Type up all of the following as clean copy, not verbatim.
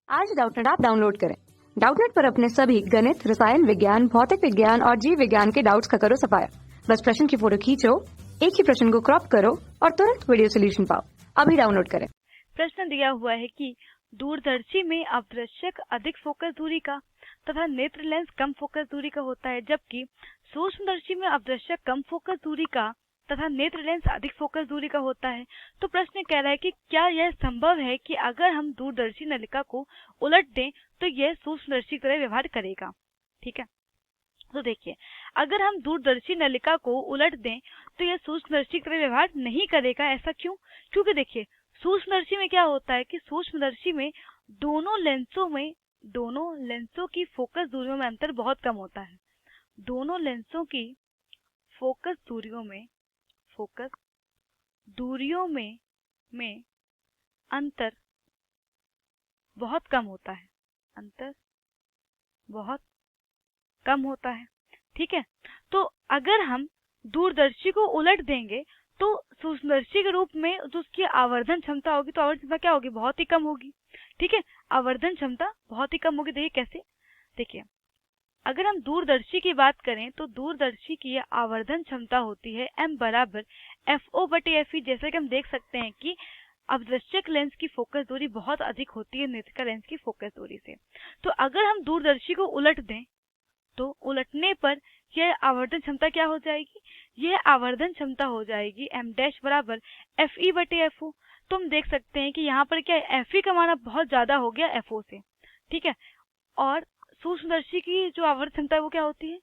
आज Doubtnut app download करें। Doubtnut पर अपने सभी गणित, रसायन विज्ञान, भौतिक विज्ञान और जीव विज्ञान के डाउट्स का करो सफाया। बस प्रश्न की फोटो खींचो, एक ही प्रश्न को क्रॉप करो और तुरंत वीडियो सोल्यूशन पाओ। अभी डाउनलोड करें। प्रश्न दिया हुआ है कि दूरदर्शी में अवदृश्यक अधिक फोकस दूरी का तथा नेत्र लेंस कम फोकस दूरी का होता है, जबकि सूक्ष्मदर्शी में अवदृश्यक कम फोकस दूरी का तथा नेत्र लेंस अधिक फोकस दूरी का होता है। तो प्रश्न कह रहा है कि क्या यह संभव है कि अगर हम दूरदर्शी नलिका को उलट दें तो यह सूक्ष्मदर्शी की तरह व्यवहार करेगा। ठीक है, तो देखिए, अगर हम दूरदर्शी नलिका को उलट दें तो यह सूक्ष्मदर्शी की तरह व्यवहार नहीं करेगा। ऐसा क्यों? क्योंकि देखिए, सूक्ष्मदर्शी में क्या होता है कि सूक्ष्मदर्शी में दोनों लेंसों की फोकस दूरियों में अंतर बहुत कम होता है। दोनों लेंसों की फोकस दूरियों में अंतर बहुत कम होता है। ठीक है, तो अगर हम दूरदर्शी को उलट देंगे तो सूक्ष्मदर्शी के रूप में जो उसकी आवर्धन क्षमता होगी, तो आवर्धन क्षमता क्या होगी? बहुत ही कम होगी। ठीक है, आवर्धन क्षमता बहुत ही कम होगी। देखिए कैसे, देखिए, अगर हम दूरदर्शी की बात करें तो दूरदर्शी की आवर्धन क्षमता होती है m बराबर FO/FE। जैसे कि हम देख सकते हैं कि अवदृश्यक लेंस की फोकस दूरी बहुत अधिक होती है नेत्रिका लेंस की फोकस दूरी से। तो अगर हम दूरदर्शी को उलट दें तो उलटने पर यह आवर्धन क्षमता क्या हो जाएगी? यह आवर्धन क्षमता हो जाएगी m डैश बराबर FE/FO। तो हम देख सकते हैं कि यहाँ पर क्या है, FE का मान अब बहुत ज़्यादा हो गया FO से। ठीक है, और सूक्ष्मदर्शी की जो आवर्धन क्षमता है वो क्या होती है?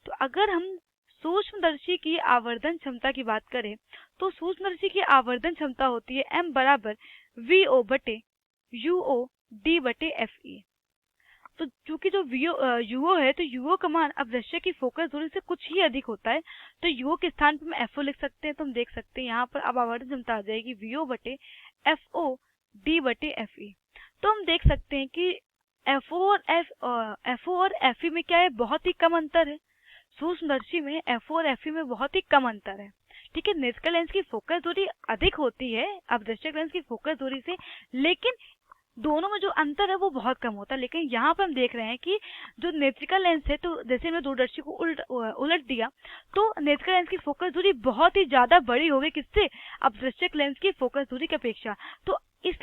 तो अगर हम सूक्ष्मदर्शी की आवर्धन क्षमता की बात करें तो सूक्ष्मदर्शी की आवर्धन क्षमता होती है m बराबर VO/UO/D/FE। तो चूंकि जो UO है, तो UO का मान अवदृश्यक की फोकस दूरी से कुछ ही अधिक होता है, तो UO के स्थान पर हम FO लिख सकते हैं। तो हम देख सकते हैं यहाँ पर अब आवर्धन क्षमता आ जाएगी VO/FO/D/FE। तो हम देख सकते हैं कि FO और FE में क्या है? बहुत ही कम अंतर है। सूक्ष्मदर्शी में FO और FE में बहुत ही कम अंतर है। ठीक है, नेत्रिका लेंस की फोकस दूरी अधिक होती है अवदृश्यक लेंस की फोकस दूरी से, लेकिन दोनों में जो अंतर है वो बहुत कम होता है। लेकिन यहाँ पर हम देख रहे हैं कि जो नेत्रिका लेंस है, तो जैसे हमने दूरदर्शी को उलट दिया तो नेत्रिका लेंस की फोकस दूरी बहुत ही ज़्यादा बड़ी हो गई। किससे? अवदृश्यक लेंस की फोकस दूरी की अपेक्षा। तो इस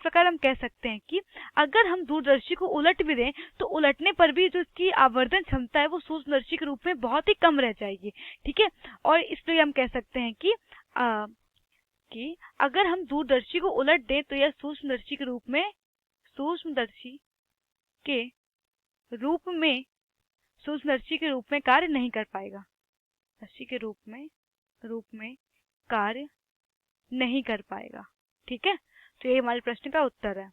प्रकार हम कह सकते हैं कि अगर हम दूरदर्शी को उलट भी दें तो उलटने पर भी जो इसकी आवर्धन क्षमता है वो सूक्ष्मदर्शी के रूप में बहुत ही कम रह जाएगी। ठीक है, और इसलिए हम कह सकते हैं कि अगर हम दूरदर्शी को उलट दें तो यह सूक्ष्मदर्शी के रूप में कार्य नहीं कर पाएगा। ठीक है, तो ये हमारे प्रश्न का उत्तर है।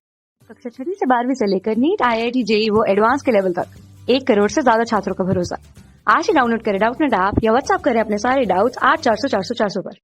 कक्षा 6 से 12वीं से लेकर नीट, IIT, JEE वो एडवांस के लेवल तक 1 करोड़ से ज्यादा छात्रों का भरोसा। आज ही डाउनलोड करें डाउटनेट ऐप या व्हाट्सएप करें अपने सारे डाउट्स 8400 400 400 पर।